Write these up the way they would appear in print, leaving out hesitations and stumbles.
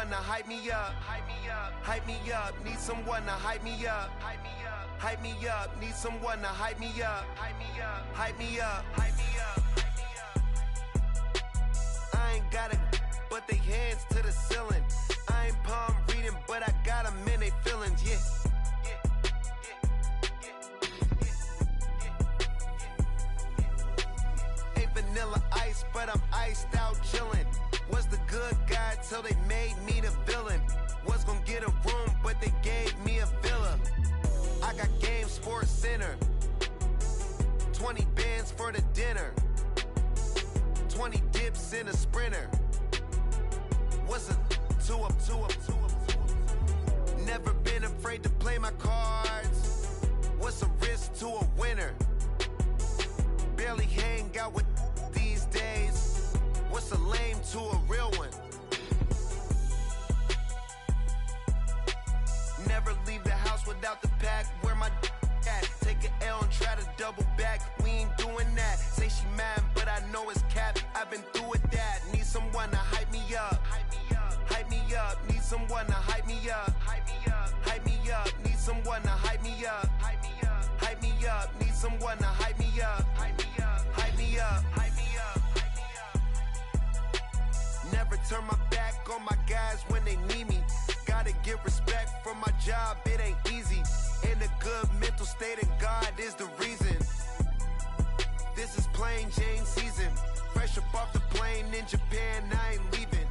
someone to hype me up. Hype me up. Hype me up. Need someone to hype me up. Hype me up. Hype me up. Need someone to hype me up. Hype me up. Hype me up. Hype me up. I ain't got it, but they hands to the ceiling. I ain't palm reading, but I got them in they feelings. Yeah. Vanilla ice, but I'm iced out chillin'. Was the good guy till they made me the villain. Was gonna get a room, but they gave me a villa. I got Game Sports Center. 20 bands for the dinner. 20 dips in a sprinter. What's a two up? Never been afraid to play my cards. What's a risk to a winner? Barely hang out with these days. What's a lame to a real one? Never leave the house without the pack. Where my at? Take an L and try to double back. We ain't doing that. Say she mad, but I know it's cap. I've been through with that. Need someone to hype me up. Hype me up. Hype me up. Need someone to hype me up. Hype me up. Hype me up. Need someone to hype me up. Hype me up. Hype me up. Need someone to hype me up. Hype me up. Hype me up. Hype me up. Hype me up. Never turn my back on my guys when they need me. Gotta get respect from my job, it ain't easy. In a good mental state and God is the reason. This is plain Jane season. Fresh up off the plane in Japan, I ain't leaving.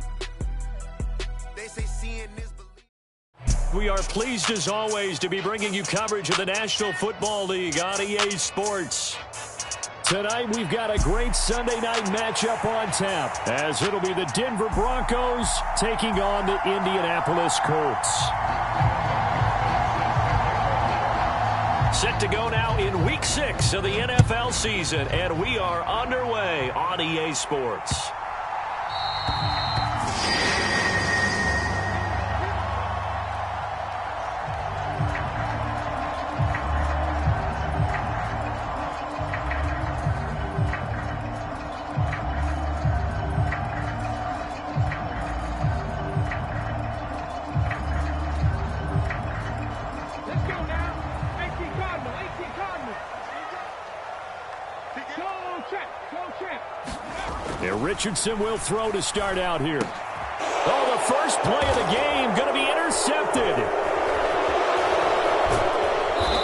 They say seeing is believing. We are pleased as always to be bringing you coverage of the National Football League on EA Sports. Tonight we've got a great Sunday night matchup on tap, as it'll be the Denver Broncos taking on the Indianapolis Colts. Set to go now in Week 6 of the NFL season, and we are underway on EA Sports. Richardson will throw to start out here. Oh, the first play of the game going to be intercepted.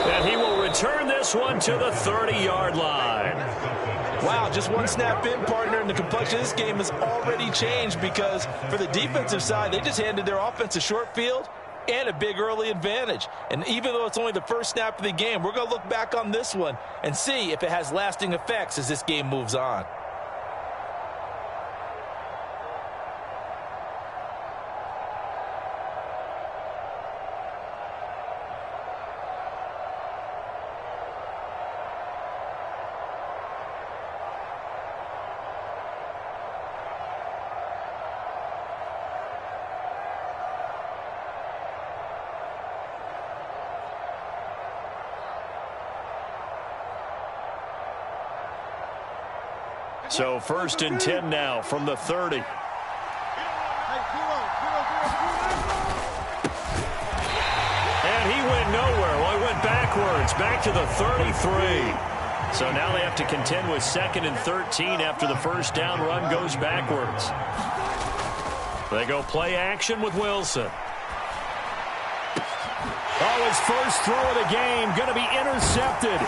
And he will return this one to the 30-yard line. Wow, just one snap in, partner, and the complexion of this game has already changed because for the defensive side, they just handed their offense a short field and a big early advantage. And even though it's only the first snap of the game, we're going to look back on this one and see if it has lasting effects as this game moves on. So 1st and 10 now from the 30. And he went nowhere. Well, he went backwards, back to the 33. So now they have to contend with 2nd and 13 after the first down run goes backwards. They go play action with Wilson. Oh, his first throw of the game going to be intercepted.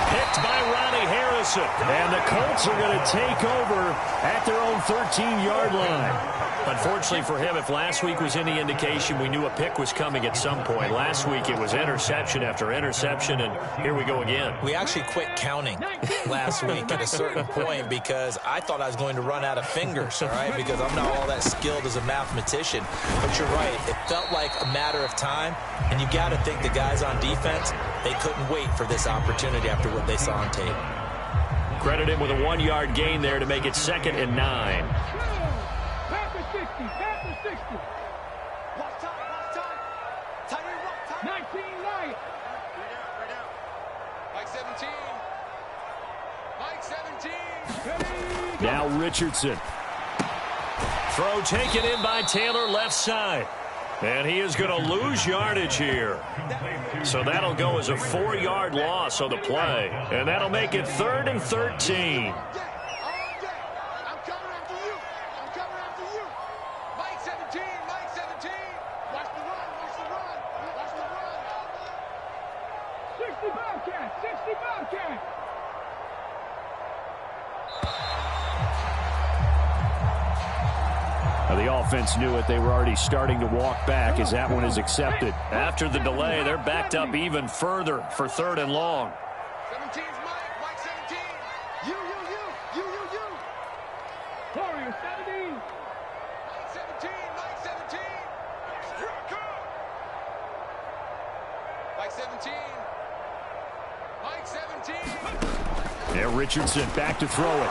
Picked by Ronnie Harrison. And the Colts are going to take over at their own 13-yard line. Unfortunately for him, if last week was any indication, we knew a pick was coming at some point. Last week it was interception after interception, and here we go again. We actually quit counting last week at a certain point because I thought I was going to run out of fingers, all right, because I'm not all that skilled as a mathematician. But you're right. It felt like a matter of time, and you got to think the guys on defense, they couldn't wait for this opportunity after what they saw on tape. Credit him with a 1-yard gain there to make it 2nd and 9. Now Richardson. Throw taken in by Taylor, left side. And he is going to lose yardage here. So that'll go as a 4-yard loss on the play. And that'll make it 3rd and 13. The offense knew it. They were already starting to walk back as that one is accepted. After the delay, they're backed up even further for 3rd and long. 17's Mike 17. You. Warrior 17. Mike 17. Mike 17. Yeah, Richardson back to throw it.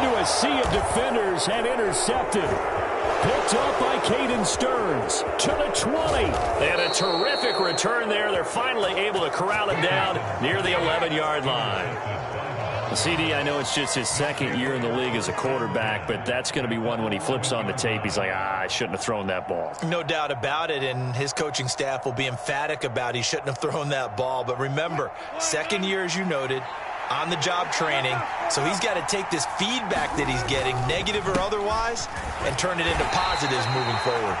Into a sea of defenders and intercepted. Picked up by Caden Stearns to the 20. And a terrific return there. They're finally able to corral it down near the 11-yard line. CD, I know it's just his 2nd year in the league as a quarterback, but that's going to be one when he flips on the tape, he's like, I shouldn't have thrown that ball. No doubt about it, and his coaching staff will be emphatic about he shouldn't have thrown that ball. But remember, 2nd year, as you noted, on-the-job training, so he's got to take this feedback that he's getting, negative or otherwise, and turn it into positives moving forward.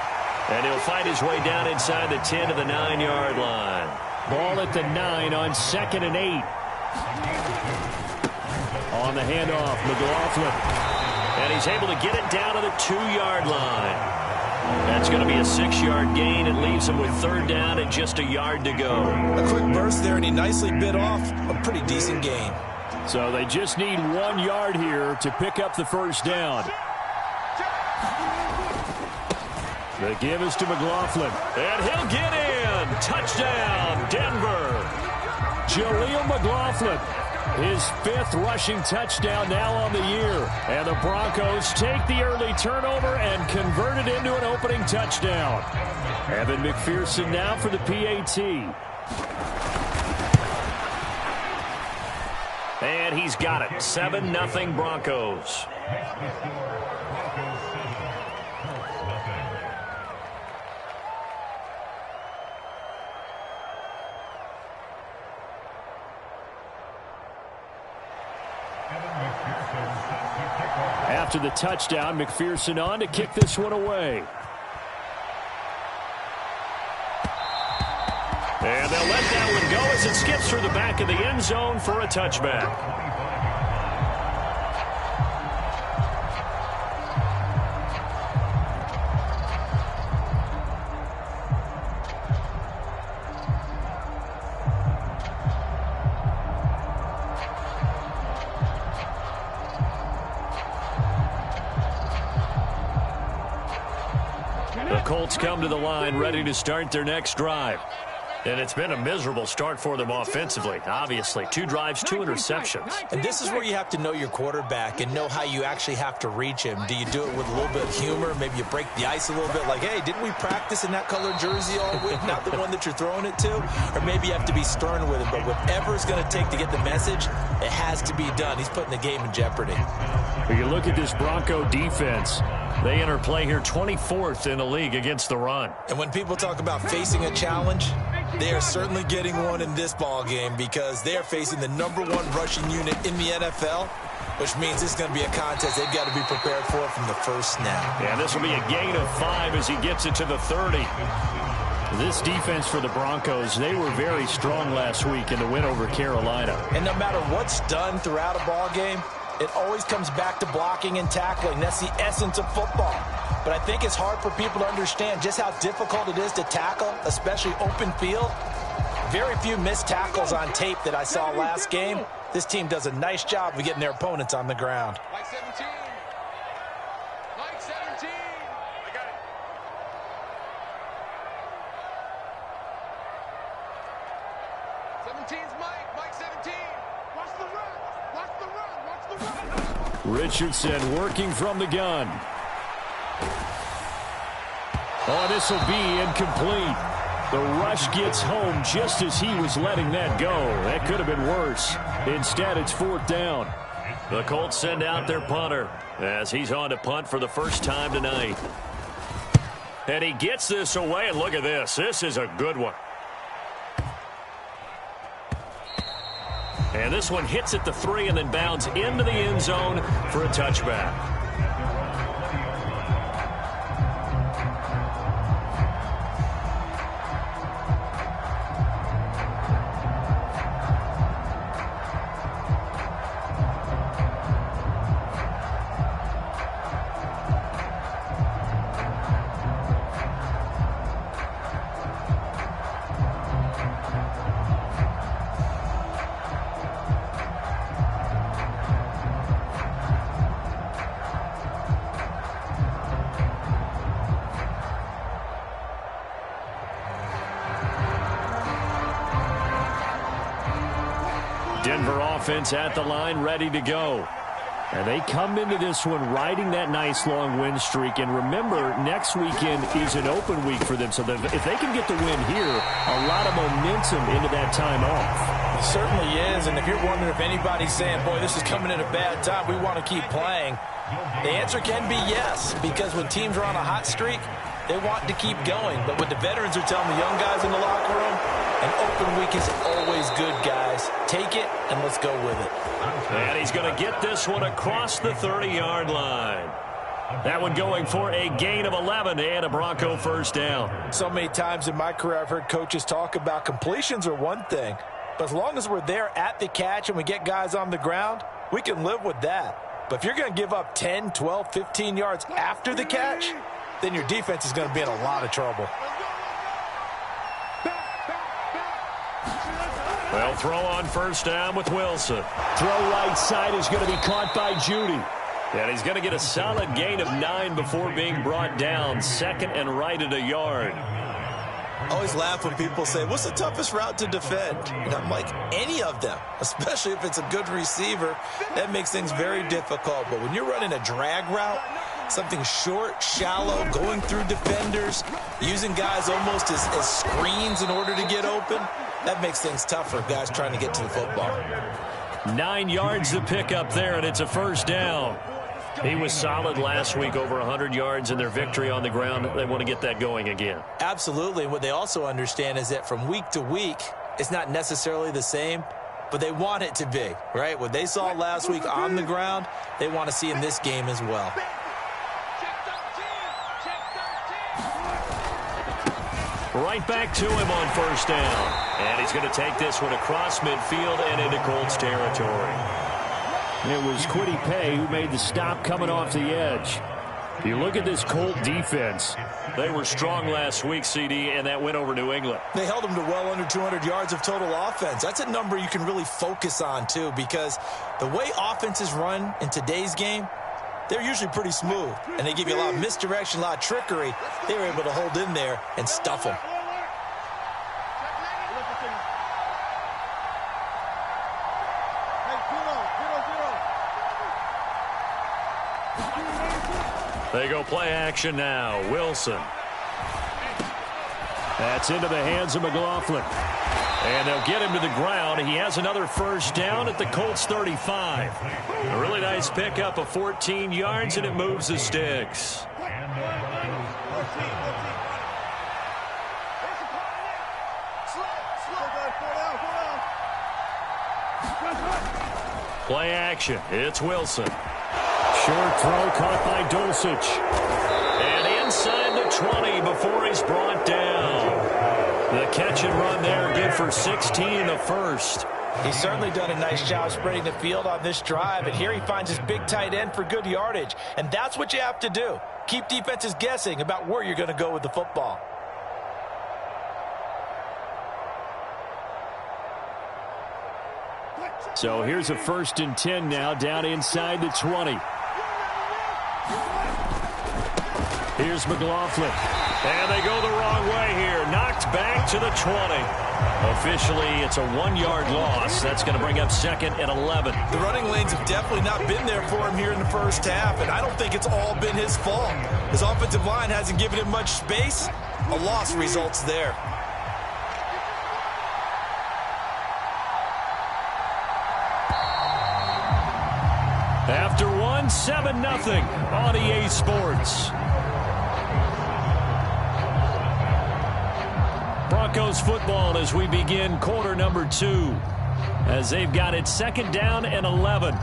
And he'll find his way down inside the 10 to the 9-yard line. Ball at the 9 on 2nd and 8. On the handoff, McLaughlin. And he's able to get it down to the 2-yard line. That's going to be a 6-yard gain. It leaves him with 3rd down and just a yard to go. A quick burst there, and he nicely bit off a pretty decent gain. So they just need 1 yard here to pick up the 1st down. The give is to McLaughlin. And he'll get in. Touchdown, Denver. Jaleel McLaughlin. His 5th rushing touchdown now on the year. And the Broncos take the early turnover and convert it into an opening touchdown. Evan McPherson now for the PAT. And he's got it. 7-0 Broncos. After the touchdown, McPherson on to kick this one away. And they'll let that one go as it skips through the back of the end zone for a touchback. Colts come to the line ready to start their next drive. And it's been a miserable start for them offensively. Obviously, 2 drives, 2 interceptions. And this is where you have to know your quarterback and know how you actually have to reach him. Do you do it with a little bit of humor? Maybe you break the ice a little bit like, hey, didn't we practice in that colored jersey all week? Not the one that you're throwing it to? Or maybe you have to be stern with it. But whatever it's going to take to get the message, it has to be done. He's putting the game in jeopardy. When you look at this Bronco defense, they enter play here 24th in the league against the run. And when people talk about facing a challenge, they are certainly getting one in this ball game because they are facing the #1 rushing unit in the NFL, which means it's going to be a contest they've got to be prepared for from the first snap. Yeah, this will be a gain of 5 as he gets it to the 30. This defense for the Broncos, they were very strong last week in the win over Carolina. And no matter what's done throughout a ball game, it always comes back to blocking and tackling. That's the essence of football. But I think it's hard for people to understand just how difficult it is to tackle, especially open field. Very few missed tackles on tape that I saw last game. This team does a nice job of getting their opponents on the ground. Mike 17. Mike 17. I got it. Mike 17. Watch the run. Watch the run. Watch the run. Richardson working from the gun. Oh, this will be incomplete. The rush gets home just as he was letting that go. That could have been worse. Instead, it's 4th down. The Colts send out their punter as he's on to punt for the first time tonight. And he gets this away, and look at this. This is a good one. And this one hits at the 3 and then bounds into the end zone for a touchback. Denver offense at the line, ready to go. And they come into this one riding that nice long win streak. And remember, next weekend is an open week for them. So that if they can get the win here, a lot of momentum into that time off. It certainly is. And if you're wondering if anybody's saying, boy, this is coming at a bad time, we want to keep playing, the answer can be yes. Because when teams are on a hot streak, they want to keep going. But what the veterans are telling the young guys in the locker room, an open week is always good, guys. Take it, and let's go with it. And he's going to get this one across the 30-yard line. That one going for a gain of 11 and a Bronco first down. So many times in my career I've heard coaches talk about completions are one thing. But as long as we're there at the catch and we get guys on the ground, we can live with that. But if you're going to give up 10, 12, 15 yards after the catch, then your defense is going to be in a lot of trouble. Well, throw on first down with Wilson. Throw right side is going to be caught by Judy. And he's going to get a solid gain of 9 before being brought down. Second and right at a yard. I always laugh when people say, what's the toughest route to defend? And I'm like, any of them, especially if it's a good receiver. That makes things very difficult. But when you're running a drag route, something short, shallow, going through defenders, using guys almost as screens in order to get open, that makes things tough for guys trying to get to the football. 9 yards to pick up there, and it's a first down. He was solid last week, over 100 yards in their victory on the ground. They want to get that going again. Absolutely. What they also understand is that from week to week, it's not necessarily the same, but they want it to be, right? What they saw last week on the ground, they want to see in this game as well. Right back to him on first down. And he's going to take this one across midfield and into Colts territory. It was Kwity Paye who made the stop coming off the edge. You look at this Colt defense. They were strong last week, CD, and that went over New England. They held them to well under 200 yards of total offense. That's a number you can really focus on, too, because the way offenses run in today's game, they're usually pretty smooth, and they give you a lot of misdirection, a lot of trickery. They were able to hold in there and stuff them. They go play action now. Wilson. That's into the hands of McLaughlin. And they'll get him to the ground. He has another first down at the Colts 35. A really nice pickup of 14 yards, and it moves the sticks. Play action. It's Wilson. Short throw caught by Dulcich. And inside the 20 before he's brought down. The catch and run there, good for 16 in the first. He's certainly done a nice job spreading the field on this drive, and here he finds his big tight end for good yardage. And that's what you have to do. Keep defenses guessing about where you're going to go with the football. So here's a 1st and 10 now, down inside the 20. Here's McLaughlin. And they go the wrong way here. Knocked back to the 20. Officially, it's a 1-yard loss. That's going to bring up 2nd and 11. The running lanes have definitely not been there for him here in the first half, and I don't think it's all been his fault. His offensive line hasn't given him much space. A loss results there. won 7-0 on EA Sports. Broncos football as we begin quarter number 2, as they've got it 2nd down and 11.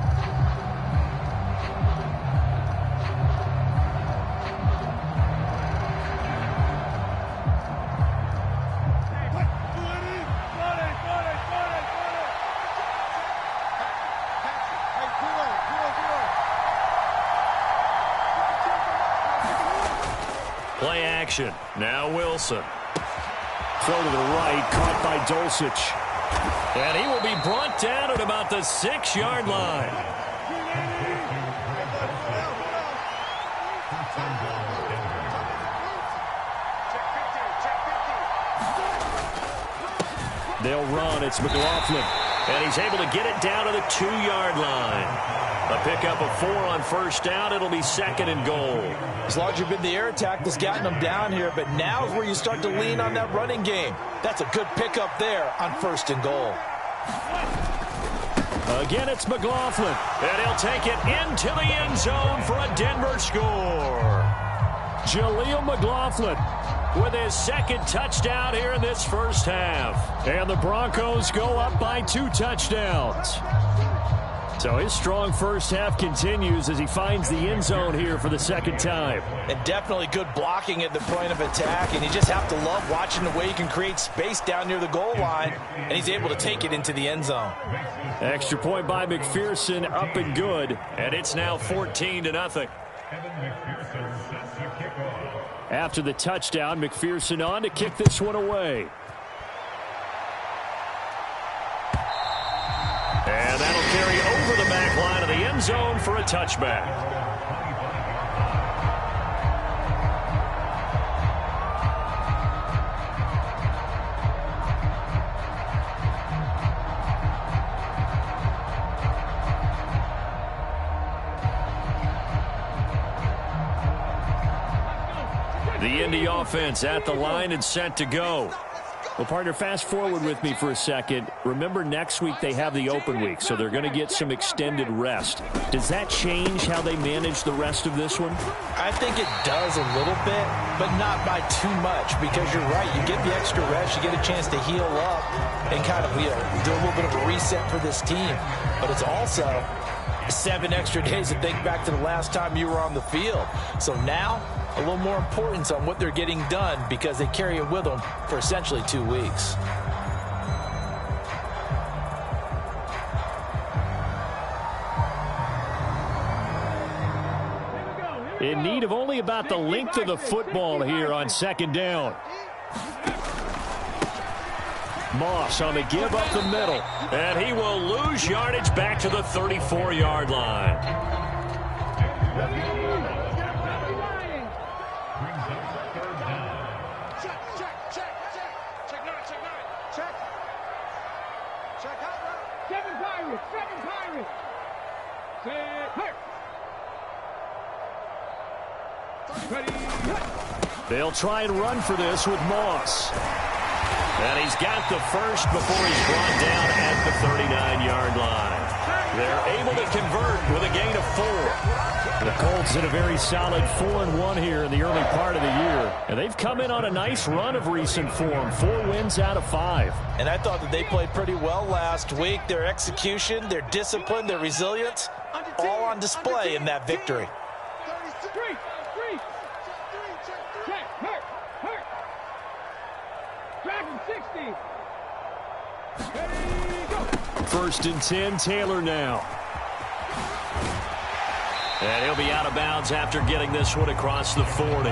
Play action. Now Wilson. Throw to the right, caught by Dulcich. And he will be brought down at about the 6-yard line. They'll run. It's McLaughlin. And he's able to get it down to the 2-yard line. A pickup of 4 on 1st down. It'll be 2nd and goal. As long as you've been the air attack that's gotten them down here, but now is where you start to lean on that running game. That's a good pickup there on 1st and goal. Again, it's McLaughlin. And he'll take it into the end zone for a Denver score. Jaleel McLaughlin with his 2nd touchdown here in this first half. And the Broncos go up by 2 touchdowns. So his strong first half continues as he finds the end zone here for the 2nd time. And definitely good blocking at the point of attack. And you just have to love watching the way he can create space down near the goal line. And he's able to take it into the end zone. Extra point by McPherson, up and good. And it's now 14-0. After the touchdown, McPherson on to kick this one away. And that'll carry over the back line of the end zone for a touchback. The Indy offense at the line and set to go. Well, partner, fast forward with me for a second. Remember, next week they have the open week, so they're going to get some extended rest. Does that change how they manage the rest of this one? I think it does a little bit, but not by too much, because you're right. You get the extra rest. You get a chance to heal up and kind of do a little bit of a reset for this team. But it's also 7 extra days to think back to the last time you were on the field. So now, a little more importance on what they're getting done because they carry it with them for essentially 2 weeks. In need of only about the length of the football here on 2nd down. Moss on the give up the middle. And he will lose yardage back to the 34-yard line. They'll try and run for this with Moss. And he's got the first before he's brought down at the 39-yard line. They're able to convert with a gain of 4. The Colts in a very solid 4-1 here in the early part of the year. And they've come in on a nice run of recent form. 4 wins out of 5. And I thought that they played pretty well last week. Their execution, their discipline, their resilience, all on display in that victory. First and 10, Taylor now. And he'll be out of bounds after getting this one across the 40.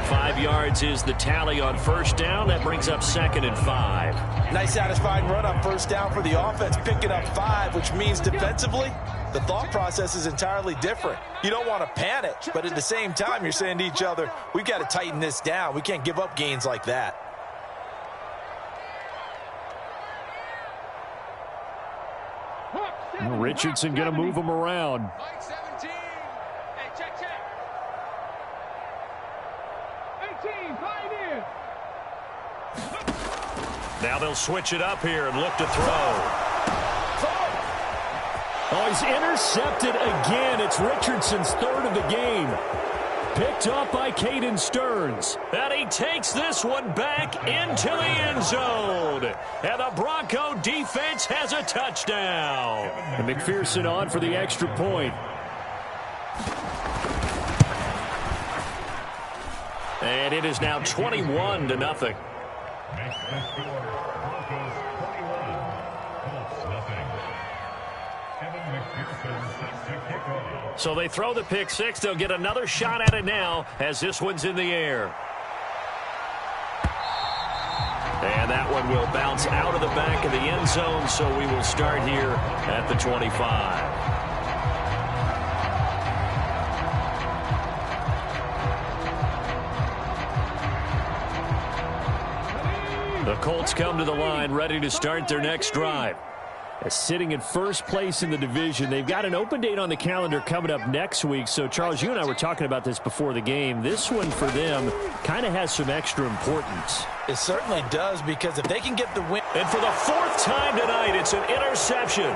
5 yards is the tally on first down. That brings up 2nd and 5. Nice satisfying run on first down for the offense, picking up 5, which means defensively, the thought process is entirely different. You don't want to panic, but at the same time, you're saying to each other, we've got to tighten this down. We can't give up gains like that. Richardson going to move him around. Now they'll switch it up here and look to throw. Oh, he's intercepted again. It's Richardson's third of the game. Picked off by Caden Stearns. And he takes this one back into the end zone. And the Bronco defense has a touchdown. And McPherson on for the extra point. And it is now 21-0. So they throw the pick six. They'll get another shot at it now as this one's in the air. And that one will bounce out of the back of the end zone, so we will start here at the 25. The Colts come to the line ready to start their next drive. Sitting in first place in the division. They've got an open date on the calendar coming up next week. So, Charles, you and I were talking about this before the game. This one for them kind of has some extra importance. It certainly does, because if they can get the win. And for the fourth time tonight, it's an interception.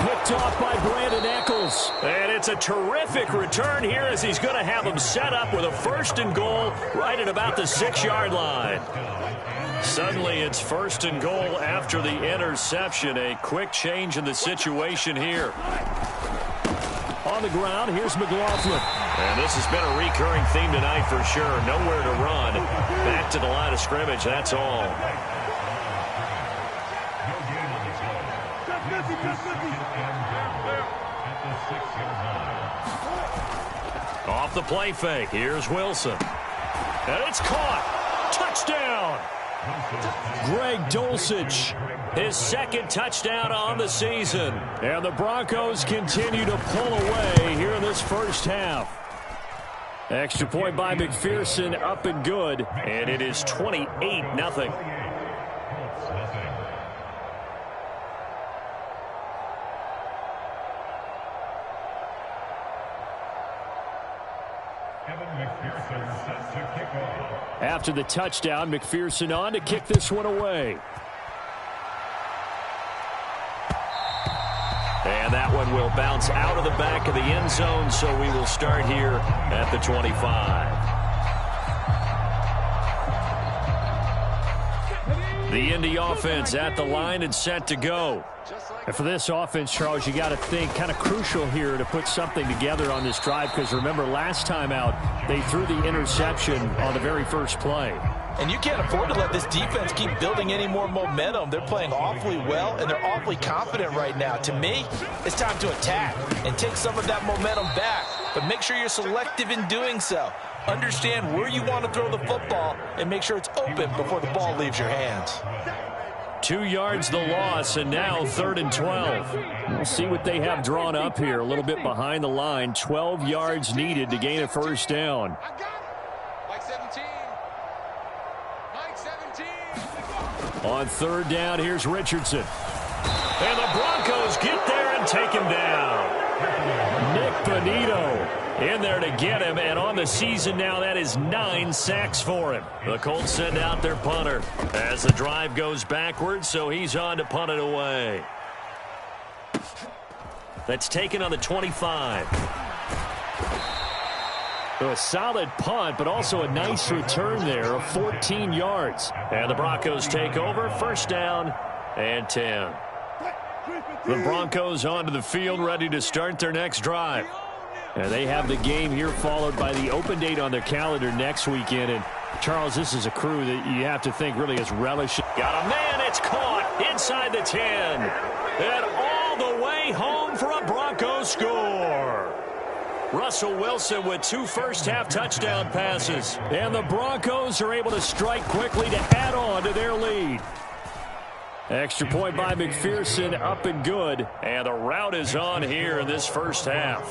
Picked off by Brandon Eccles. And it's a terrific return here as he's going to have them set up with a 1st and goal right at about the 6-yard line. Suddenly it's 1st and goal after the interception. A quick change in the situation here. On the ground, here's McLaughlin. And this has been a recurring theme tonight for sure. Nowhere to run. Back to the line of scrimmage, that's all. Off the play fake, here's Wilson. And it's caught. Touchdown. Greg Dulcich, his 2nd touchdown on the season. And the Broncos continue to pull away here in this first half. Extra point by McPherson, up and good. And it is 28-0. After the touchdown, McPherson on to kick this one away. And that one will bounce out of the back of the end zone, so we will start here at the 25. The Indy offense at the line and set to go. And for this offense, Charles, you got to think kind of crucial here to put something together on this drive, because remember last time out they threw the interception on the very first play. And you can't afford to let this defense keep building any more momentum. They're playing awfully well, and they're awfully confident right now. To me, it's time to attack and take some of that momentum back. But make sure you're selective in doing so. Understand where you want to throw the football and make sure it's open before the ball leaves your hands. 2 yards the loss, and now 3rd and 12. We'll see what they have drawn up here. A little bit behind the line. 12 yards needed to gain a first down. On 3rd down, here's Richardson. And the Broncos get there and take him down. Nick Bonito in there to get him, and on the season now, that is 9 sacks for him. The Colts send out their punter as the drive goes backwards, so he's on to punt it away. That's taken on the 25. So a solid punt, but also a nice return there of 14 yards. And the Broncos take over, 1st down and 10. The Broncos onto the field, ready to start their next drive. And they have the game here followed by the open date on their calendar next weekend. And, Charles, this is a crew that you have to think really is relishing. Got a man, it's caught inside the 10. And all the way home for a Broncos score. Russell Wilson with 2 first-half touchdown passes. And the Broncos are able to strike quickly to add on to their lead. Extra point by McPherson, up and good. And the route is on here in this first half.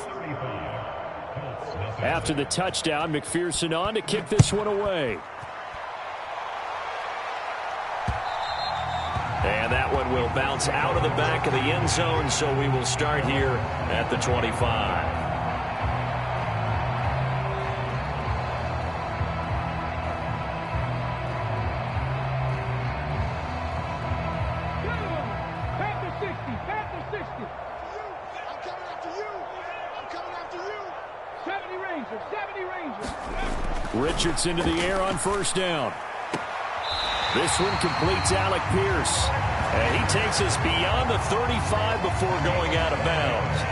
After the touchdown, McPherson on to kick this one away. And that one will bounce out of the back of the end zone, so we will start here at the 25. Richardson to the air on first down. This one completes Alec Pierce. And he takes us beyond the 35 before going out of bounds.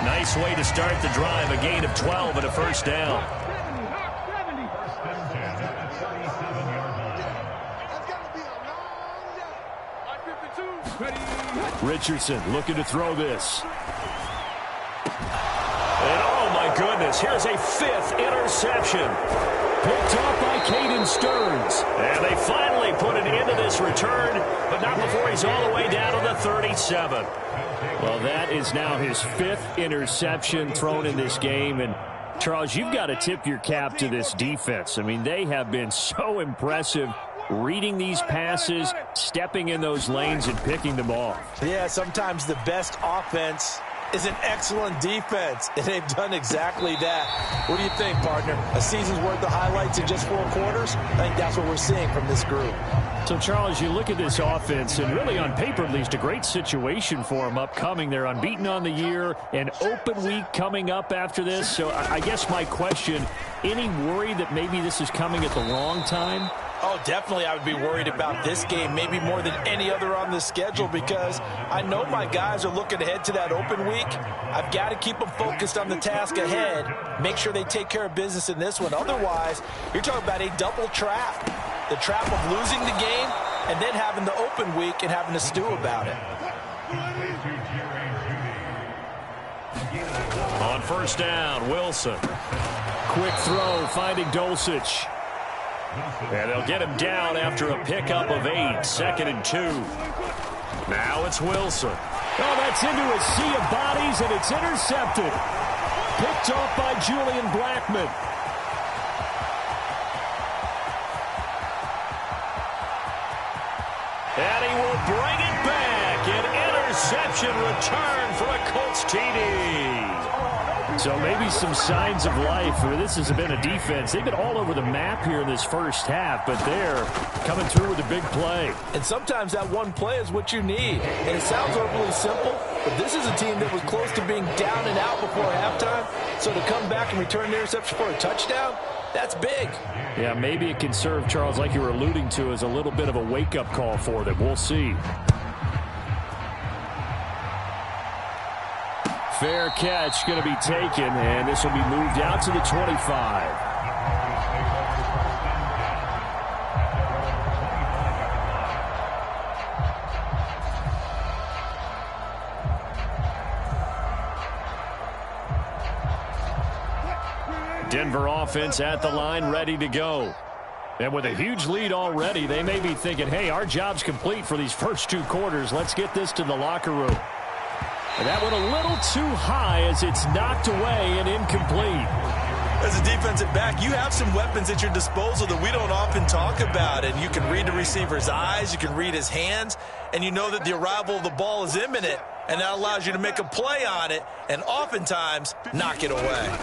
Nice way to start the drive. A gain of 12 and a first down. Richardson looking to throw this. And oh my goodness, here's a 5th interception. Picked off by Caden Stearns. And they finally put an end to this return, but not before he's all the way down to the 37. Well, that is now his 5th interception thrown in this game. And Charles, you've got to tip your cap to this defense. I mean, they have been so impressive reading these passes, stepping in those lanes, and picking them off. Yeah, sometimes the best offense is an excellent defense, and they've done exactly that. What do you think, partner? A season's worth of highlights in just 4 quarters? I think that's what we're seeing from this group. So, Charles, you look at this offense, and really on paper, at least, a great situation for them upcoming. They're unbeaten on the year, an open week coming up after this. So I guess my question, any worry that maybe this is coming at the wrong time? Oh, definitely I would be worried about this game, maybe more than any other on the schedule, because I know my guys are looking ahead to that open week. I've got to keep them focused on the task ahead, make sure they take care of business in this one. Otherwise, you're talking about a double trap. The trap of losing the game and then having the open week and having to stew about it. On first down, Wilson. Quick throw, finding Dulcich. And they'll get him down after a pickup of 8, 2nd and 2. Now it's Wilson. Oh, that's into a sea of bodies, and it's intercepted. Picked off by Julian Blackman. And he will bring it back. An interception return for a Colts TD. So maybe some signs of life. This has been a defense. They've been all over the map here in this first half, but they're coming through with a big play. And sometimes that one play is what you need. And it sounds overly simple, but this is a team that was close to being down and out before halftime. So to come back and return the interception for a touchdown, that's big. Yeah, maybe it can serve, Charles, like you were alluding to, as a little bit of a wake-up call for them. We'll see. Fair catch going to be taken, and this will be moved out to the 25. Denver offense at the line, ready to go. And with a huge lead already, they may be thinking, hey, our job's complete for these first 2 quarters. Let's get this to the locker room. And that went a little too high as it's knocked away and incomplete. As a defensive back, you have some weapons at your disposal that we don't often talk about. And you can read the receiver's eyes, you can read his hands, and you know that the arrival of the ball is imminent. And that allows you to make a play on it and oftentimes knock it away.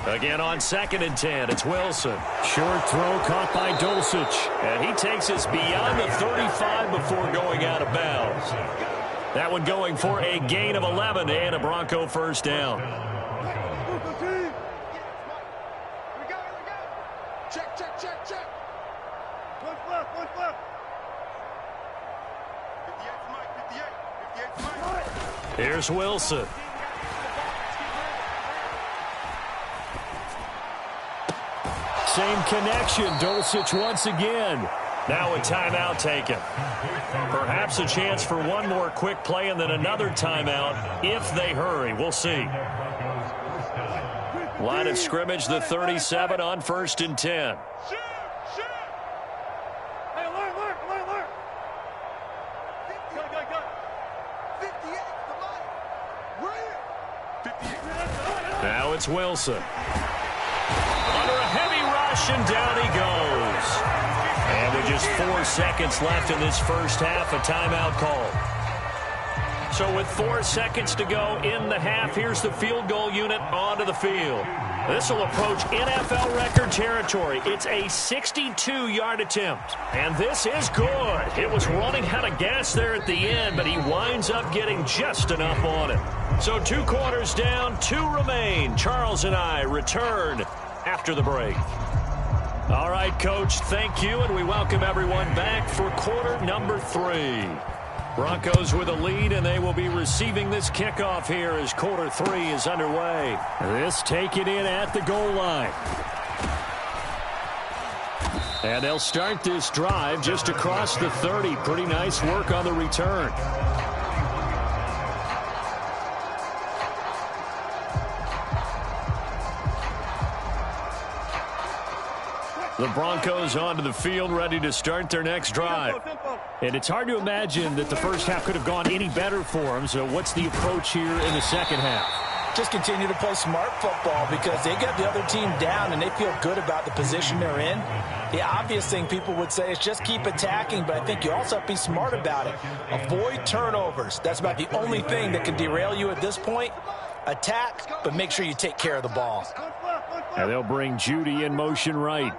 Again on 2nd and 10, it's Wilson. Short throw caught by Dulcich. And he takes us beyond the 35 before going out of bounds. That one going for a gain of 11 and a Bronco first down. Check. One flip. 58. Here's Wilson. Same connection. Dulcich once again. Now a timeout taken. Perhaps a chance for one more quick play and then another timeout if they hurry. We'll see. Line of scrimmage, the 37 on 1st and 10. Hey, alert. Go. 58, Now it's Wilson. Under a heavy rush, and down he goes. And with just 4 seconds left in this first half, a timeout call. So with 4 seconds to go in the half, here's the field goal unit onto the field. This will approach NFL record territory. It's a 62-yard attempt. And this is good. It was running out of gas there at the end, but he winds up getting just enough on it. So 2 quarters down, 2 remain. Charles and I return after the break. All right, Coach, thank you, and we welcome everyone back for quarter number 3. Broncos with a lead, and they will be receiving this kickoff here as quarter 3 is underway. This taken in at the goal line. And they'll start this drive just across the 30. Pretty nice work on the return. The Broncos onto the field, ready to start their next drive. And it's hard to imagine that the first half could have gone any better for them. So what's the approach here in the second half? Just continue to play smart football because they get the other team down and they feel good about the position they're in. The obvious thing people would say is just keep attacking, but I think you also have to be smart about it. Avoid turnovers. That's about the only thing that can derail you at this point. Attack, but make sure you take care of the ball. And they'll bring Judy in motion right.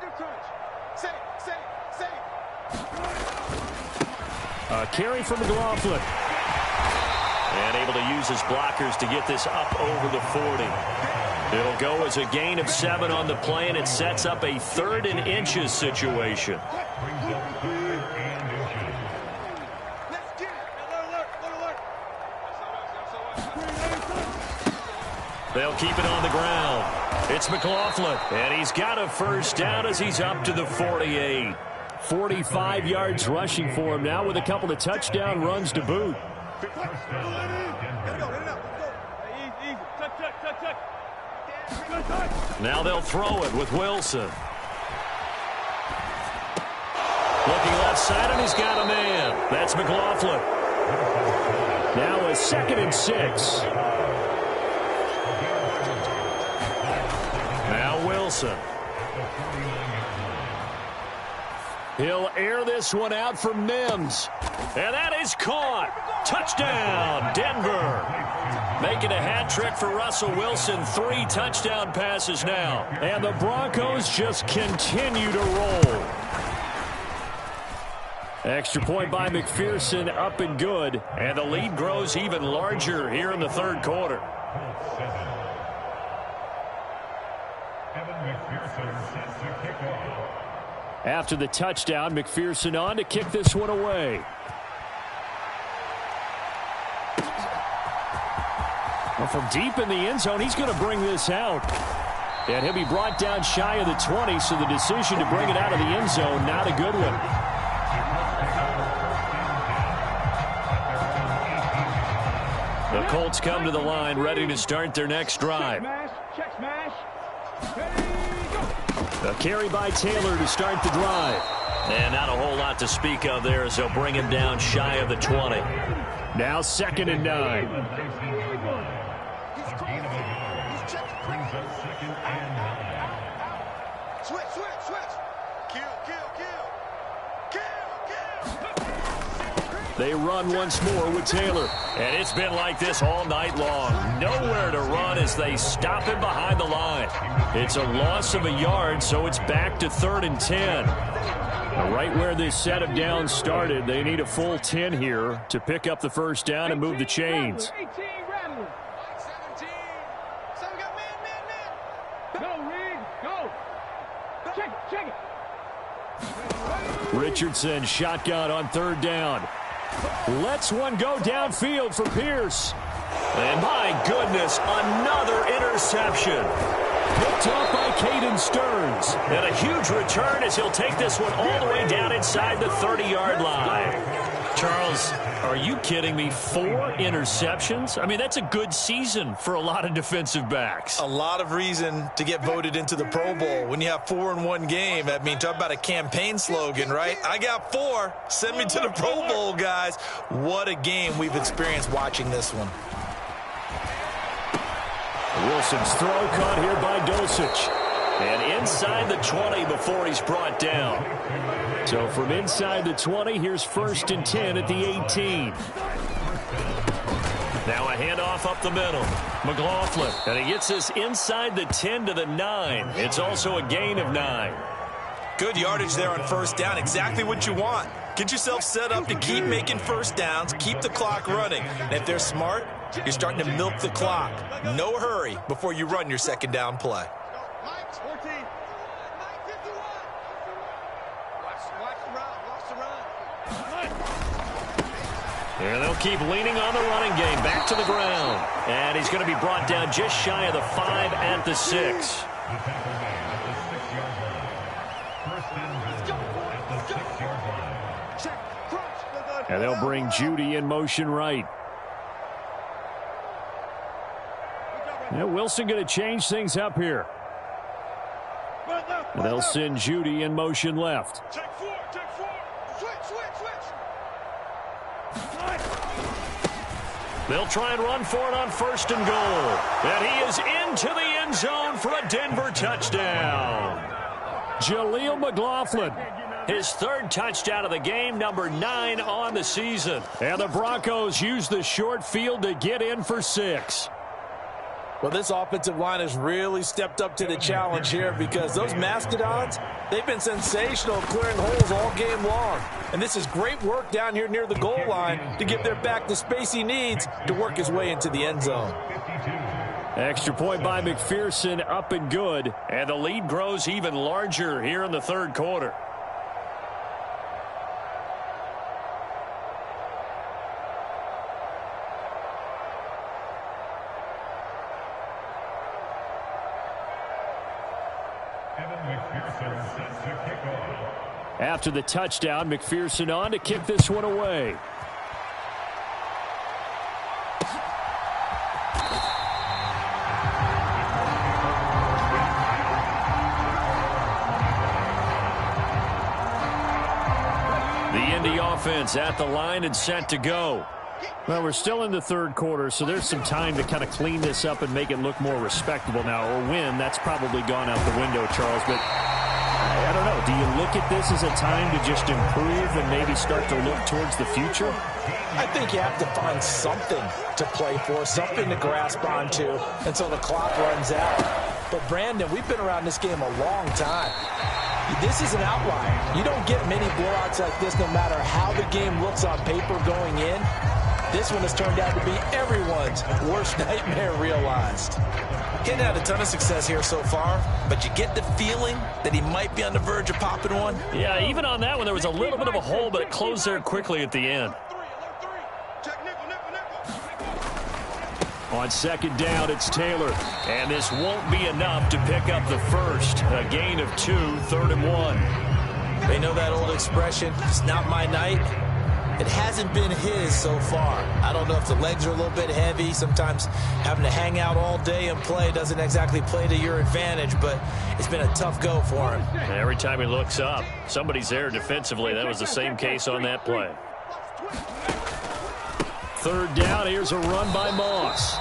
A carry from McLaughlin. And able to use his blockers to get this up over the 40. It'll go as a gain of 7 on the play, and it sets up a 3rd and inches situation. They'll keep it on the ground. It's McLaughlin, and he's got a first down as he's up to the 48. 45 yards rushing for him now with a couple of touchdown runs to boot. Now they'll throw it with Wilson. Looking left side, and he's got a man. That's McLaughlin. Now a 2nd and 6. Now Wilson. He'll air this one out for Mims. And that is caught. Touchdown, Denver. Making a hat trick for Russell Wilson. 3 touchdown passes now. And the Broncos just continue to roll. Extra point by McPherson, up and good. And the lead grows even larger here in the 3rd quarter. After the touchdown, McPherson on to kick this one away. Well, from deep in the end zone, he's going to bring this out. And he'll be brought down shy of the 20, so the decision to bring it out of the end zone, not a good one. The Colts come to the line, ready to start their next drive. Check smash. A carry by Taylor to start the drive. And not a whole lot to speak of there as they'll bring him down shy of the 20. Now 2nd and 9. They run once more with Taylor. And it's been like this all night long. Nowhere to run as they stop him behind the line. It's a loss of a yard, so it's back to 3rd and 10. Right where this set of downs started, they need a full 10 here to pick up the first down and move the chains. 18 Rattler. 17. So we got man. Go, Reed. Go. Check it. Richardson shotgun on 3rd down. Lets one go downfield for Pierce. And my goodness, another interception. Picked off by Caden Stearns. And a huge return as he'll take this one all the way down inside the 30-yard line. Charles, are you kidding me? 4 interceptions? I mean, that's a good season for a lot of defensive backs. A lot of reason to get voted into the Pro Bowl. When you have 4 in one game, I mean, talk about a campaign slogan, right? I got 4. Send me to the Pro Bowl, guys. What a game we've experienced watching this one. Wilson's throw caught here by Dulcich. And inside the 20 before he's brought down. So from inside the 20, here's 1st and 10 at the 18. Now a handoff up the middle. McLaughlin. And he gets this inside the 10 to the 9. It's also a gain of 9. Good yardage there on 1st down. Exactly what you want. Get yourself set up to keep making 1st downs. Keep the clock running. And if they're smart, you're starting to milk the clock. No hurry before you run your 2nd down play. 14. And they'll keep leaning on the running game. Back to the ground. And he's going to be brought down just shy of the 5 at the 6. And they'll bring Judy in motion right. Now Wilson going to change things up here. And they'll send Judy in motion left. Check four. Switch. They'll try and run for it on 1st and goal. And he is into the end zone for a Denver touchdown. Jaleel McLaughlin. His 3rd touchdown of the game, number 9 on the season. And the Broncos use the short field to get in for 6. Well, this offensive line has really stepped up to the challenge here because those Mastodons, they've been sensational clearing holes all game long. And this is great work down here near the goal line to give their back the space he needs to work his way into the end zone. Extra point by McPherson, up and good. And the lead grows even larger here in the 3rd quarter. After the touchdown, McPherson on to kick this one away. The Indy offense at the line and set to go. Well, we're still in the 3rd quarter, so there's some time to kind of clean this up and make it look more respectable now. Or win, that's probably gone out the window, Charles. But I don't know. Do you look at this as a time to just improve and maybe start to look towards the future? I think you have to find something to play for, something to grasp onto until the clock runs out. But, Brandon, we've been around this game a long time. This is an outlier. You don't get many blowouts like this no matter how the game looks on paper going in. This one has turned out to be everyone's worst nightmare realized. He hadn't had a ton of success here so far, but you get the feeling that he might be on the verge of popping one. Yeah, even on that one, there was a little bit of a hole, but it closed there quickly at the end. On 2nd down, it's Taylor. And this won't be enough to pick up the 1st. A gain of 2, 3rd and 1. They know that old expression, it's not my night. It hasn't been his so far. I don't know if the legs are a little bit heavy. Sometimes having to hang out all day and play doesn't exactly play to your advantage, but it's been a tough go for him. Every time he looks up, somebody's there defensively. That was the same case on that play. 3rd down, here's a run by Moss.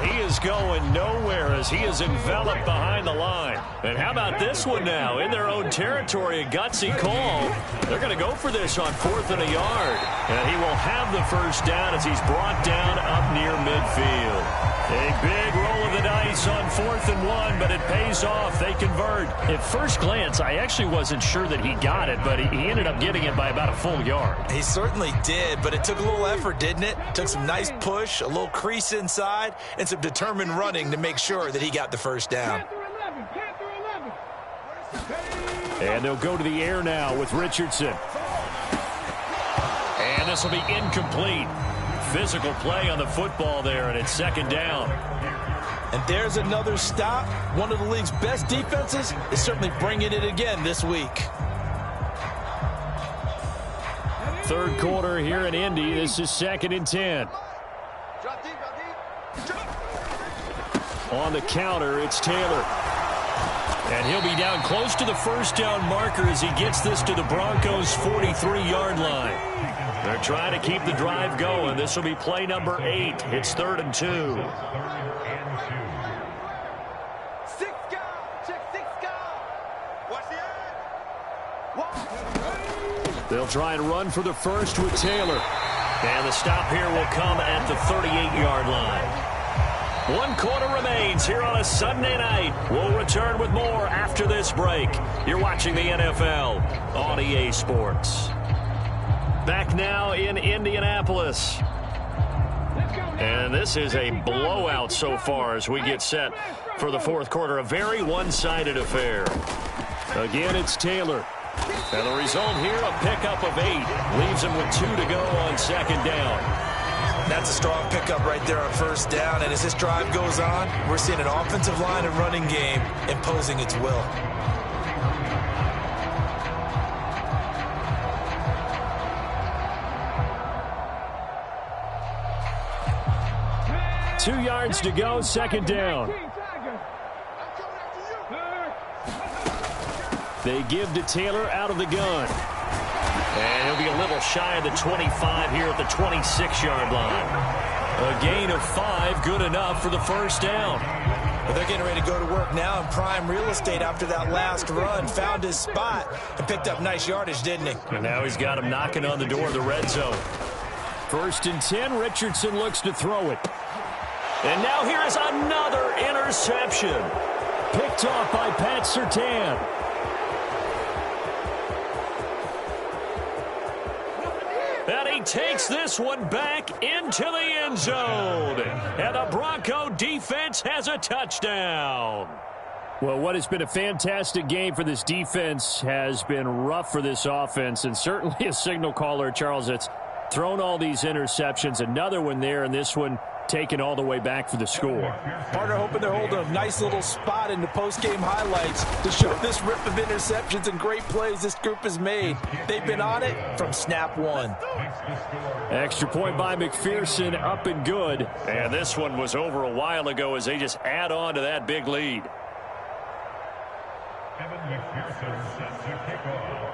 He is going nowhere as he is enveloped behind the line. And how about this one now? In their own territory, a gutsy call. They're going to go for this on 4th and a yard. And he will have the 1st down as he's brought down up near midfield. A big roll of the dice on 4th and 1, but it pays off. They convert. At first glance, I actually wasn't sure that he got it, but he ended up getting it by about a full yard. He certainly did, but it took a little effort, didn't it? Took some nice push, a little crease inside, and some determined running to make sure that he got the 1st down. And they'll go to the air now with Richardson. And this will be incomplete. Physical play on the football there, and it's 2nd down. And there's another stop. One of the league's best defenses is certainly bringing it again this week. 3rd quarter here in Indy. This is 2nd and 10. On the counter, it's Taylor. And he'll be down close to the 1st down marker as he gets this to the Broncos' 43-yard line. They're trying to keep the drive going. This will be play number 8. It's 3rd and 2. They'll try and run for the 1st with Taylor. And the stop here will come at the 38-yard line. 1 quarter remains here on a Sunday night. We'll return with more after this break. You're watching the NFL on EA Sports. Back now in Indianapolis. And this is a blowout so far as we get set for the 4th quarter. A very one-sided affair. Again, it's Taylor. And the result here, a pickup of 8. Leaves him with 2 to go on second down. That's a strong pickup right there on first down. And as this drive goes on, we're seeing an offensive line and running game imposing its will. Two yards to go, second down. They give to Taylor out of the gun. And he'll be a little shy of the 25 here at the 26-yard line. A gain of 5, good enough for the first down. But they're getting ready to go to work now in prime real estate after that last run. Found his spot and picked up nice yardage, didn't he? And now he's got him knocking on the door of the red zone. 1st and 10, Richardson looks to throw it. And now here is another interception. Picked off by Pat Surtain. And he takes this one back into the end zone. And the Bronco defense has a touchdown. Well, what has been a fantastic game for this defense has been rough for this offense. And certainly a signal caller, Charles, that's thrown all these interceptions. Another one there, and this one taken all the way back for the score. Partner hoping they're holding a nice little spot in the post-game highlights to show this rip of interceptions and great plays this group has made. They've been on it from snap one. Extra point by McPherson, up and good. And this one was over a while ago as they just add on to that big lead. Kevin McPherson set to kickoff.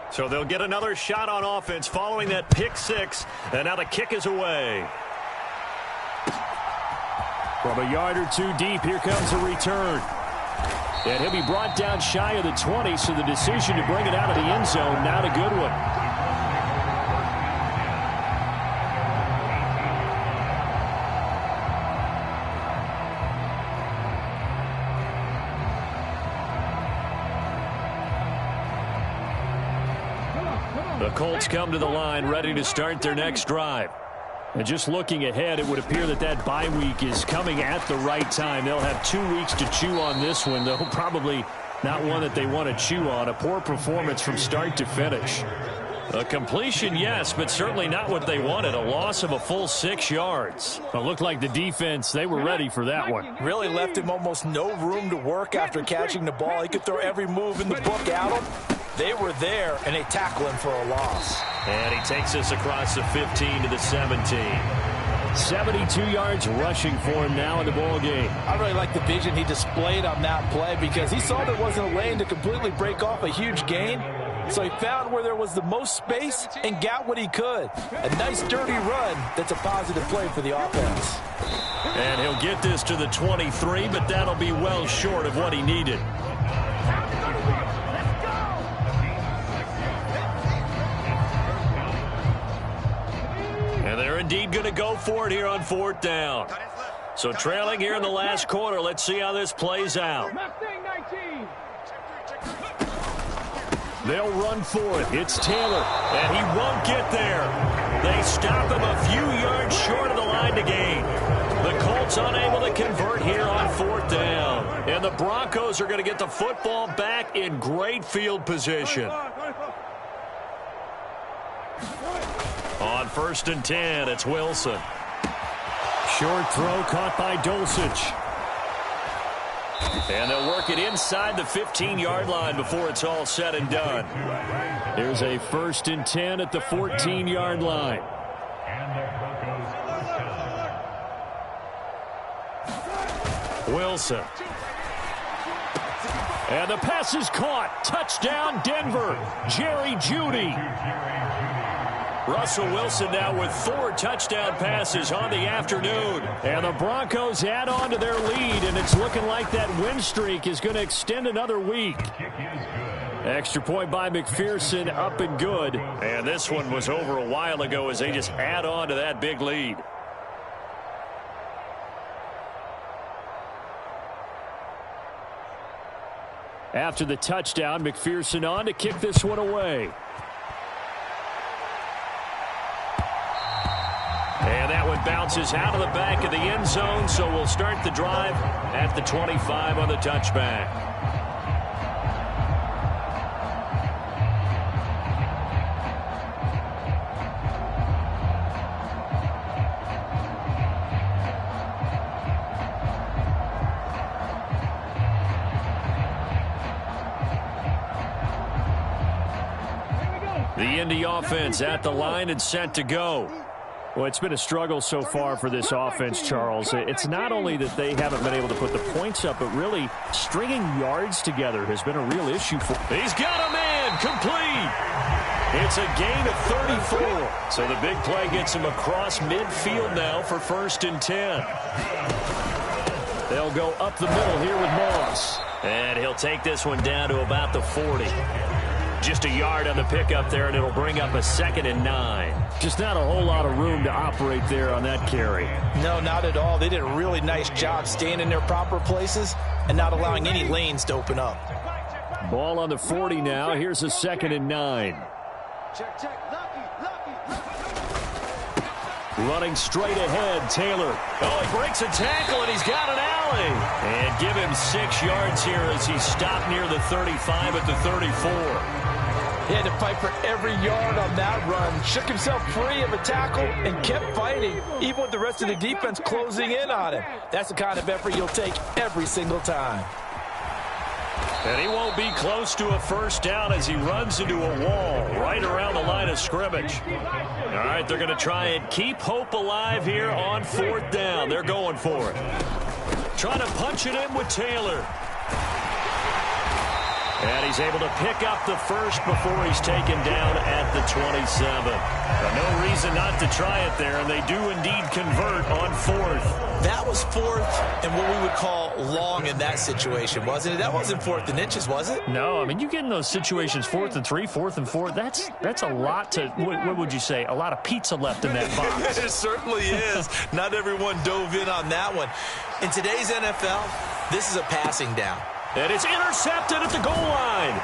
So they'll get another shot on offense following that pick 6. And now the kick is away. From a yard or 2 deep, here comes a return. And he'll be brought down shy of the 20, so the decision to bring it out of the end zone, not a good one. The Colts come to the line ready to start their next drive. And just looking ahead, it would appear that that bye week is coming at the right time. They'll have 2 weeks to chew on this one, though probably not one that they want to chew on. A poor performance from start to finish. A completion, yes, but certainly not what they wanted. A loss of a full 6 yards. It looked like the defense, they were ready for that one. Really left him almost no room to work after catching the ball. He could throw every move in the book at him. They were there, and they tackle him for a loss. And he takes us across the 15 to the 17. 72 yards rushing for him now in the ball game. I really like the vision he displayed on that play because he saw there wasn't a lane to completely break off a huge gain. So he found where there was the most space and got what he could. A nice dirty run that's a positive play for the offense. And he'll get this to the 23, but that'll be well short of what he needed. And they're indeed going to go for it here on 4th down. So trailing here in the last quarter. Let's see how this plays out. They'll run for it. It's Taylor, and he won't get there. They stop him a few yards short of the line to gain. The Colts unable to convert here on 4th down. And the Broncos are going to get the football back in great field position. On 1st and 10, it's Wilson. Short throw caught by Dulcich. And they'll work it inside the 15-yard line before it's all said and done. There's a 1st and 10 at the 14-yard line. Wilson. And the pass is caught. Touchdown, Denver. Jerry Jeudy. Russell Wilson now with 4 touchdown passes on the afternoon. And the Broncos add on to their lead, and it's looking like that win streak is going to extend another week. Extra point by McPherson, up and good. And this one was over a while ago as they just add on to that big lead. After the touchdown, McPherson on to kick this one away. And that one bounces out of the back of the end zone, so we'll start the drive at the 25 on the touchback. The Indy offense at the line and set to go. Well, it's been a struggle so far for this offense, Charles. It's not only that they haven't been able to put the points up, but really stringing yards together has been a real issue for them. He's got a man complete. It's a gain of 34. So the big play gets him across midfield now for 1st and 10. They'll go up the middle here with Moss. And he'll take this one down to about the 40. Just a yard on the pickup there, and it'll bring up a 2nd and 9. Just not a whole lot of room to operate there on that carry. No, not at all. They did a really nice job staying in their proper places and not allowing any lanes to open up. Ball on the 40 now. Here's a 2nd and 9. Running straight ahead, Taylor. Oh, he breaks a tackle, and he's got an alley. And give him 6 yards here as he stopped near the 35 at the 34. He had to fight for every yard on that run. Shook himself free of a tackle and kept fighting, even with the rest of the defense closing in on him. That's the kind of effort you'll take every single time. And he won't be close to a 1st down as he runs into a wall right around the line of scrimmage. All right, they're going to try and keep hope alive here on 4th down. They're going for it. Trying to punch it in with Taylor. And he's able to pick up the 1st before he's taken down at the 27. No reason not to try it there, and they do indeed convert on 4th. That was 4th and what we would call long in that situation, wasn't it? That wasn't 4th and inches, was it? No, I mean, you get in those situations 4th and 3, 4th and 4. That's a lot to, what would you say, a lot of pizza left in that box. It certainly is. Not everyone dove in on that one. In today's NFL, this is a passing down. And it's intercepted at the goal line.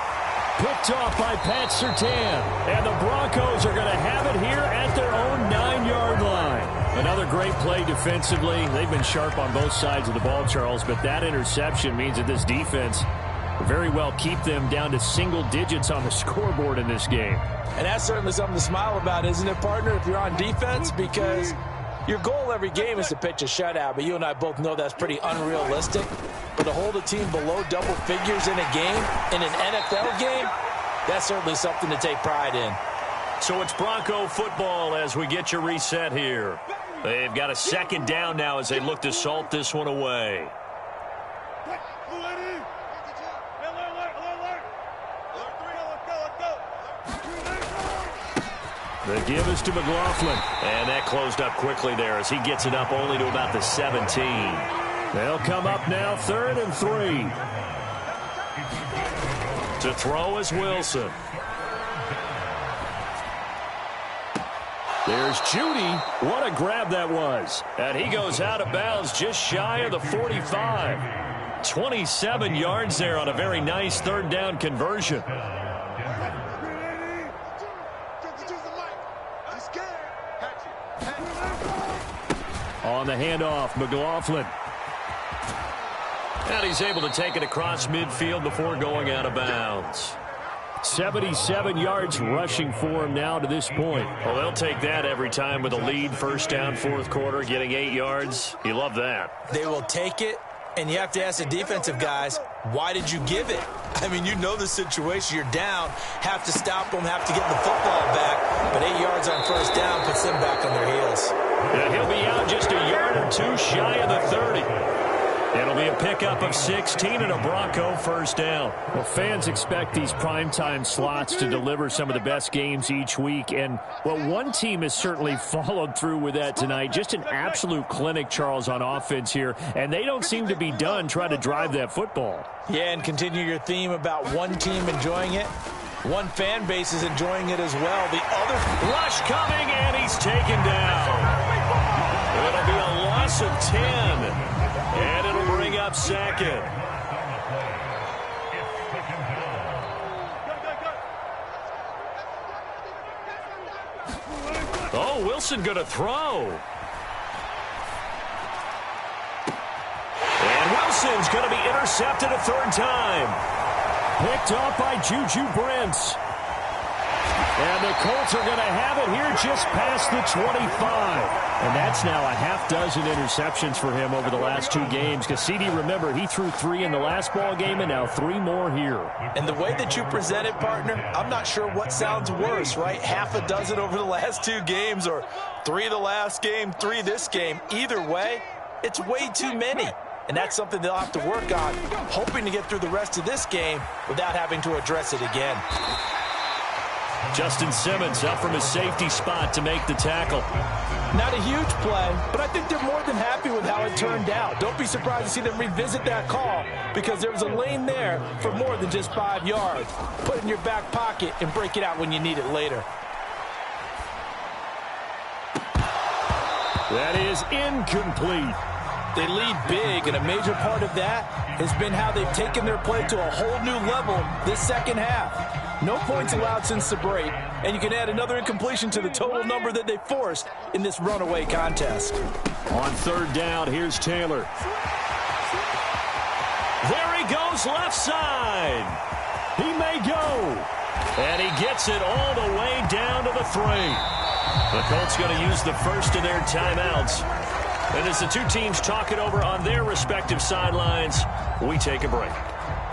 Picked off by Pat Surtain. And the Broncos are going to have it here at their own 9-yard line. Another great play defensively. They've been sharp on both sides of the ball, Charles, but that interception means that this defense will very well keep them down to single digits on the scoreboard in this game. And that's certainly something to smile about, isn't it, partner, if you're on defense? Because your goal every game is to pitch a shutout, but you and I both know that's pretty unrealistic. But to hold a team below double figures in a game, in an NFL game, that's certainly something to take pride in. So it's Bronco football as we get your reset here. They've got a 2nd down now as they look to salt this one away. The give is to McLaughlin. And that closed up quickly there as he gets it up only to about the 17. They'll come up now 3rd and 3. To throw is Wilson. There's Judy. What a grab that was. And he goes out of bounds just shy of the 45. 27 yards there on a very nice 3rd down conversion. On the handoff, McLaughlin. And he's able to take it across midfield before going out of bounds. 77 yards rushing for him now to this point. Well, they'll take that every time with a lead. 1st down, 4th quarter, getting 8 yards. You love that. They will take it, and you have to ask the defensive guys, why did you give it? I mean, you know the situation. You're down, have to stop them, have to get the football back. But 8 yards on 1st down puts them back on their heels. And he'll be out just a yard or 2 shy of the 30. It'll be a pickup of 16 and a Bronco 1st down. Well, fans expect these primetime slots to deliver some of the best games each week. And, well, one team has certainly followed through with that tonight. Just an absolute clinic, Charles, on offense here. And they don't seem to be done trying to drive that football. Yeah, and continue your theme about one team enjoying it. One fan base is enjoying it as well. The other rush coming, and he's taken down. It'll be a loss of 10. And it'll bring up 2nd. Wilson going to throw. And Wilson's going to be intercepted a third time. Picked off by Juju Brents. And the Colts are going to have it here just past the 25. And that's now a half dozen interceptions for him over the last 2 games. Because CD, remember, he threw 3 in the last ball game and now 3 more here. And the way that you present it, partner, I'm not sure what sounds worse, right? Half a dozen over the last 2 games or 3 the last game, 3 this game. Either way, it's way too many. And that's something they'll have to work on, hoping to get through the rest of this game without having to address it again. Justin Simmons up from his safety spot to make the tackle. Not a huge play, but I think they're more than happy with how it turned out. Don't be surprised to see them revisit that call because there was a lane there for more than just 5 yards. Put it in your back pocket and break it out when you need it later. That is incomplete. They lead big, and a major part of that has been how they've taken their play to a whole new level this second half. No points allowed since the break, and you can add another incompletion to the total number that they forced in this runaway contest. On third down, here's Taylor. There he goes left side. He may go. And he gets it all the way down to the 3. The Colts going to use the first of their timeouts. And as the 2 teams talk it over on their respective sidelines, we take a break.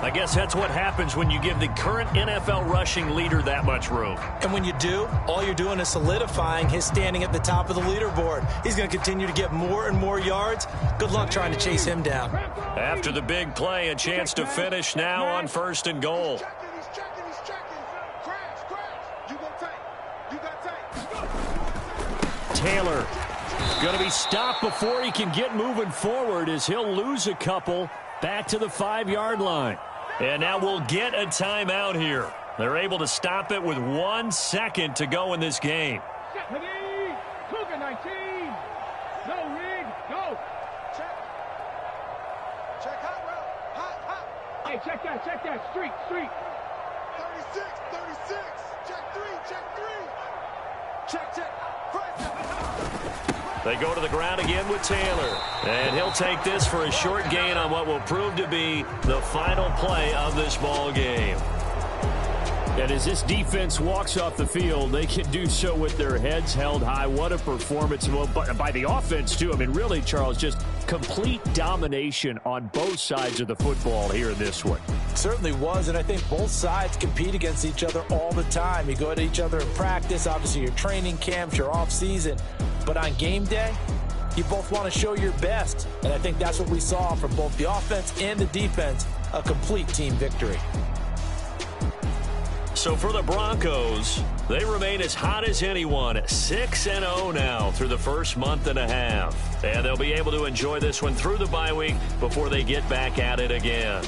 I guess that's what happens when you give the current NFL rushing leader that much room. And when you do, all you're doing is solidifying his standing at the top of the leaderboard. He's going to continue to get more and more yards. Good luck trying to chase him down. After the big play, a chance to finish now on 1st and goal. He's checking. Crash. You got tape. Taylor going to be stopped before he can get moving forward as he'll lose a couple back to the 5-yard line. And now we'll get a timeout here. They're able to stop it with 1 second to go in this game. Cougar 19. Go, Rig. Go. Check hot route. Hot. Hey, check that. Street. 36. Check 3. Check. They go to the ground again with Taylor. And he'll take this for a short gain on what will prove to be the final play of this ball game. And as this defense walks off the field, they can do so with their heads held high. What a performance by the offense, too. I mean, really, Charles, just complete domination on both sides of the football here in this one. Certainly was, and I think both sides compete against each other all the time. You go at each other in practice, obviously your training camps, your off-season. But on game day, you both want to show your best. And I think that's what we saw from both the offense and the defense, a complete team victory. So for the Broncos, they remain as hot as anyone, 6-0 now through the first month and a half. And they'll be able to enjoy this one through the bye week before they get back at it again.